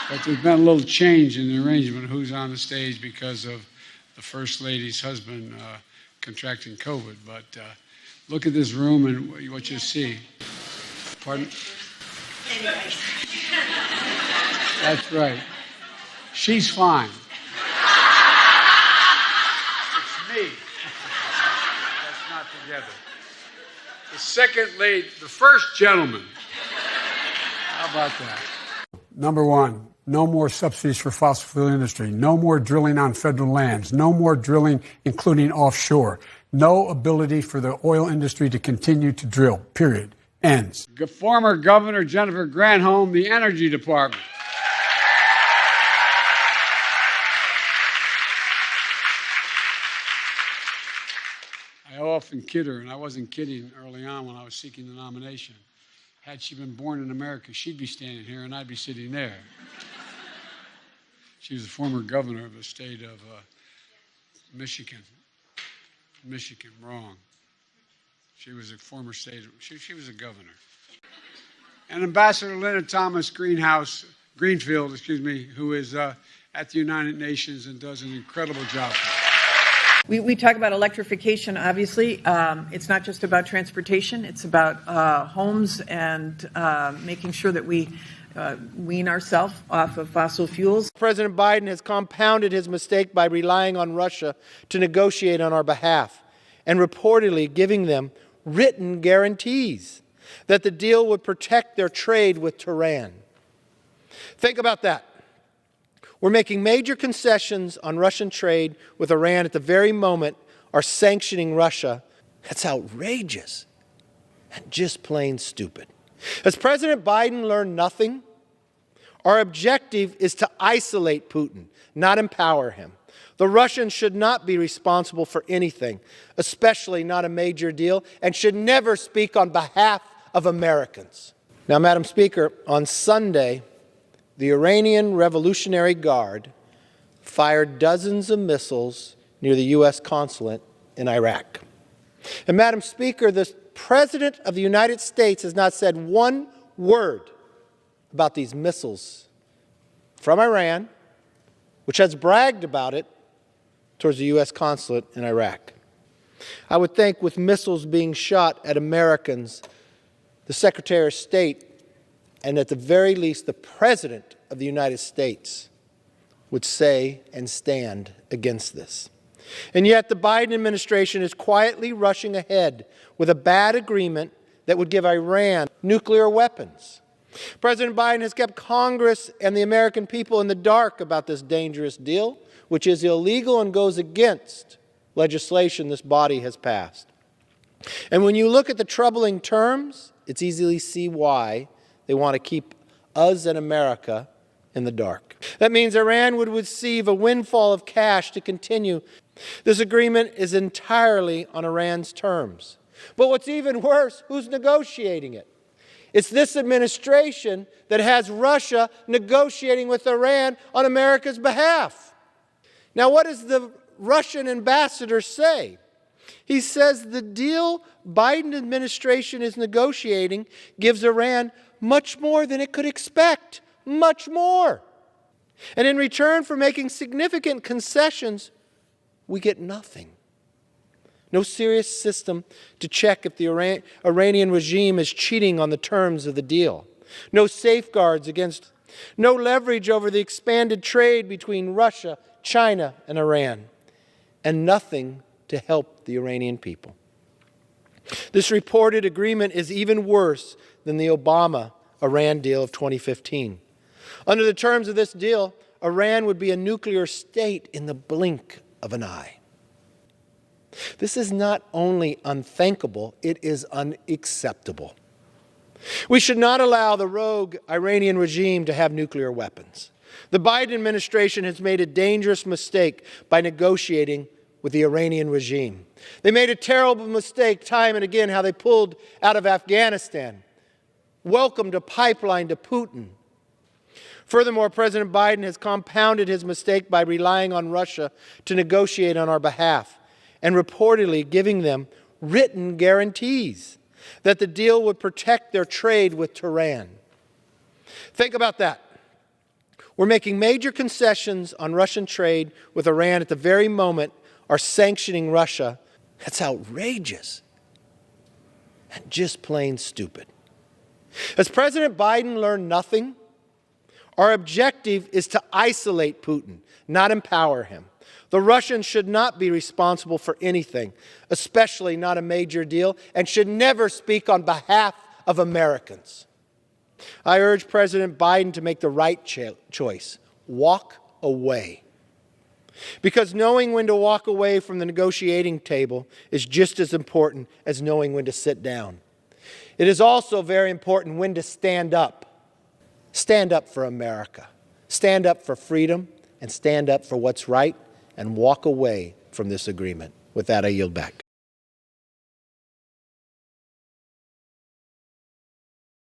But there's been a little change in the arrangement of who's on the stage because of the First Lady's husband contracting COVID. But look at this room and what you see. Pardon? Anyway. That's right. She's fine. It's me. That's not together. The second lady, the first gentleman. How about that? Number one, no more subsidies for fossil fuel industry. No more drilling on federal lands. No more drilling, including offshore. No ability for the oil industry to continue to drill. Period. Ends. Former Governor Jennifer Granholm, the Energy Department. I often kid her, and I wasn't kidding early on when I was seeking the nomination. Had she been born in America, she'd be standing here and I'd be sitting there. She was the former governor of the state of Michigan. Michigan, wrong. She was a former state, she was a governor. And Ambassador Linda Thomas-Greenfield, who is at the United Nations and does an incredible job. We talk about electrification, obviously. It's not just about transportation. It's about homes and making sure that we wean ourselves off of fossil fuels. President Biden has compounded his mistake by relying on Russia to negotiate on our behalf and reportedly giving them written guarantees that the deal would protect their trade with Tehran. Think about that. We're making major concessions on Russian trade with Iran at the very moment are sanctioning Russia. That's outrageous and just plain stupid. Has President Biden learned nothing? Our objective is to isolate Putin, not empower him. The Russians should not be responsible for anything, especially not a major deal, and should never speak on behalf of Americans. Now, Madam Speaker, on Sunday, the Iranian Revolutionary Guard fired dozens of missiles near the U.S. consulate in Iraq. And Madam Speaker, the President of the United States has not said one word about these missiles from Iran, which has bragged about it towards the U.S. consulate in Iraq. I would think with missiles being shot at Americans, the Secretary of State and at the very least the President of the United States would say and stand against this. And yet the Biden administration is quietly rushing ahead with a bad agreement that would give Iran nuclear weapons. President Biden has kept Congress and the American people in the dark about this dangerous deal, which is illegal and goes against legislation this body has passed. And when you look at the troubling terms, it's easily see why they want to keep us and America in the dark. That means Iran would receive a windfall of cash to continue. This agreement is entirely on Iran's terms. But what's even worse, who's negotiating it? It's this administration that has Russia negotiating with Iran on America's behalf. Now, what does the Russian ambassador say? He says the deal Biden administration is negotiating gives Iran much more than it could expect, much more. And in return for making significant concessions, we get nothing. No serious system to check if the Iranian regime is cheating on the terms of the deal. No safeguards against, no leverage over the expanded trade between Russia, China, and Iran. And nothing to help the Iranian people. This reported agreement is even worse than the Obama-Iran deal of 2015. Under the terms of this deal, Iran would be a nuclear state in the blink of an eye. This is not only unthinkable, it is unacceptable. We should not allow the rogue Iranian regime to have nuclear weapons. The Biden administration has made a dangerous mistake by negotiating with the Iranian regime. They made a terrible mistake time and again how they pulled out of Afghanistan, welcomed a pipeline to Putin. Furthermore, President Biden has compounded his mistake by relying on Russia to negotiate on our behalf and reportedly giving them written guarantees that the deal would protect their trade with Tehran. Think about that. We're making major concessions on Russian trade with Iran at the very moment are sanctioning Russia. That's outrageous and just plain stupid. As President Biden learned nothing, our objective is to isolate Putin, not empower him. The Russians should not be responsible for anything, especially not a major deal, and should never speak on behalf of Americans. I urge President Biden to make the right choice. Walk away. Because knowing when to walk away from the negotiating table is just as important as knowing when to sit down. It is also very important when to stand up. Stand up for America. Stand up for freedom and stand up for what's right and walk away from this agreement. With that, I yield back.